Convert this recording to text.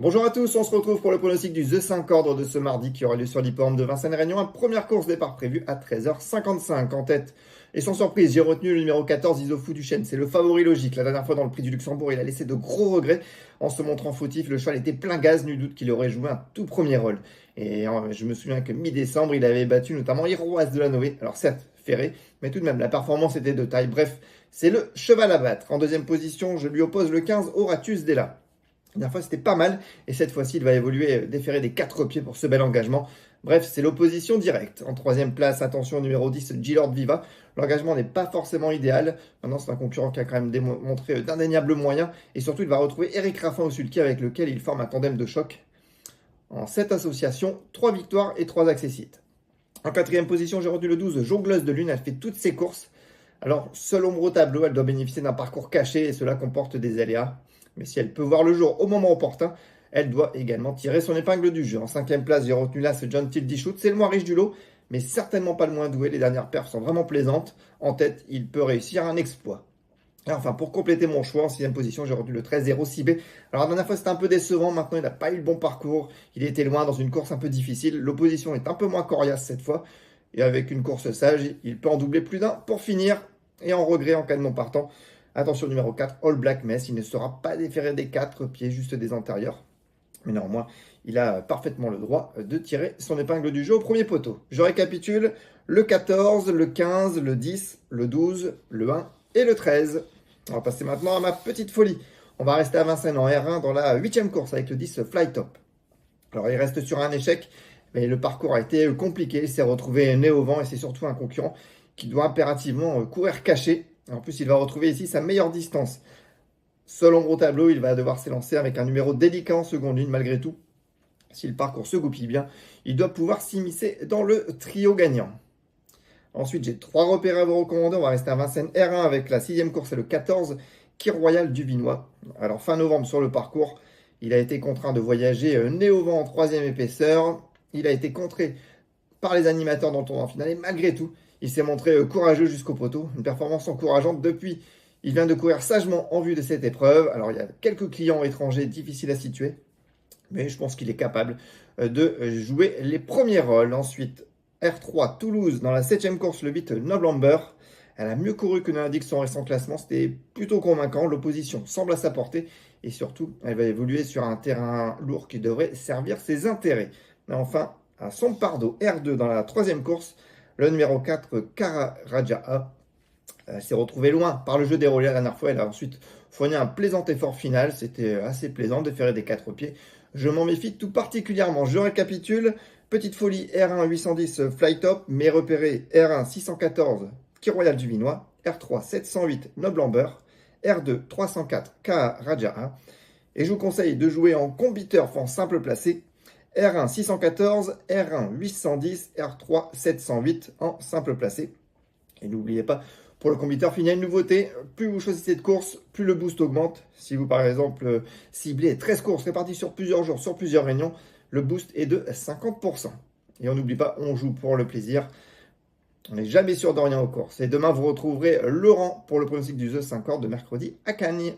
Bonjour à tous, on se retrouve pour le pronostic du The 5 ordre de ce mardi qui aura lieu sur l'hippodrome de Vincennes-Réunion. Première course départ prévue à 13h55 en tête. Et sans surprise, j'ai retenu le numéro 14, Isofou Duchesne. C'est le favori logique. La dernière fois dans le prix du Luxembourg, il a laissé de gros regrets en se montrant fautif. Le cheval était plein gaz, nul doute qu'il aurait joué un tout premier rôle. Et je me souviens que mi-décembre, il avait battu notamment Iroise de la Noé. Alors certes, ferré, mais tout de même, la performance était de taille. Bref, c'est le cheval à battre. En deuxième position, je lui oppose le 15, Horatius Della. La dernière fois, c'était pas mal. Et cette fois-ci, il va évoluer, déférer des 4 pieds pour ce bel engagement. Bref, c'est l'opposition directe. En troisième place, attention, numéro 10, G-Lord Viva. L'engagement n'est pas forcément idéal. Maintenant, c'est un concurrent qui a quand même démontré d'indéniables moyens. Et surtout, il va retrouver Eric Raffin au sulky avec lequel il forme un tandem de choc. En cette association, 3 victoires et 3 accessites. En quatrième position, j'ai retenu le 12, Jongleuse de Lune. Elle fait toutes ses courses. Alors, seule ombre au tableau, elle doit bénéficier d'un parcours caché et cela comporte des aléas. Mais si elle peut voir le jour au moment opportun, elle doit également tirer son épingle du jeu. En cinquième place, j'ai retenu là ce John Tildy-Shoot. C'est le moins riche du lot, mais certainement pas le moins doué. Les dernières perfs sont vraiment plaisantes. En tête, il peut réussir un exploit. Et enfin, pour compléter mon choix, en sixième position, j'ai retenu le 13-0 CB. Alors la dernière fois, c'était un peu décevant. Maintenant, il n'a pas eu le bon parcours. Il était loin dans une course un peu difficile. L'opposition est un peu moins coriace cette fois. Et avec une course sage, il peut en doubler plus d'un pour finir. Et en regret en cas de non partant. Attention numéro 4, All Black Mess. Il ne sera pas déféré des 4 pieds, juste des antérieurs. Mais néanmoins, il a parfaitement le droit de tirer son épingle du jeu au premier poteau. Je récapitule, le 14, le 15, le 10, le 12, le 1 et le 13. On va passer maintenant à ma petite folie. On va rester à Vincennes en R1 dans la 8e course avec le 10 Fly Top. Alors il reste sur un échec, mais le parcours a été compliqué. Il s'est retrouvé nez au vent et c'est surtout un concurrent qui doit impérativement courir caché. En plus, il va retrouver ici sa meilleure distance. Seul ombre au tableau, il va devoir s'élancer avec un numéro délicat en seconde ligne malgré tout. Si le parcours se goupille bien, il doit pouvoir s'immiscer dans le trio gagnant. Ensuite, j'ai 3 repères à vous recommander. On va rester à Vincennes R1 avec la 6e course et le 14, Kir Royal du Vinois. Alors, fin novembre sur le parcours, il a été contraint de voyager nez au vent en 3e épaisseur. Il a été contré par les animateurs dans le tournoi final et malgré tout, il s'est montré courageux jusqu'au poteau. Une performance encourageante depuis. Il vient de courir sagement en vue de cette épreuve. Alors, il y a quelques clients étrangers difficiles à situer, mais je pense qu'il est capable de jouer les premiers rôles. Ensuite, R3 Toulouse dans la 7e course, le 8 Noble Amber. Elle a mieux couru que n'indique son récent classement. C'était plutôt convaincant. L'opposition semble à sa portée. Et surtout, elle va évoluer sur un terrain lourd qui devrait servir ses intérêts. Mais enfin, à son Pardo R2 dans la 3e course, le numéro 4 Kara Raja. Elle s'est retrouvée loin par le jeu déroulé la dernière fois. Elle a ensuite fourni un plaisant effort final. C'était assez plaisant de faire des 4 pieds. Je m'en méfie tout particulièrement. Je récapitule. Petite folie R1 810 Flytop, mais repéré R1 614 Kir Royal du Vinois, R3 708 Noble Amber, R2 304 Ka Raja. Et je vous conseille de jouer en combiteur en simple placé. R1 614, R1 810, R3 708 en simple placé. Et n'oubliez pas, pour le combiteur, il y a une nouveauté. Plus vous choisissez de courses, plus le boost augmente. Si vous, par exemple, ciblez 13 courses réparties sur plusieurs jours, sur plusieurs réunions, le boost est de 50%. Et on n'oublie pas, on joue pour le plaisir. On n'est jamais sûr de rien aux courses. Et demain, vous retrouverez Laurent pour le pronostic du The 5 de mercredi à Cagnes.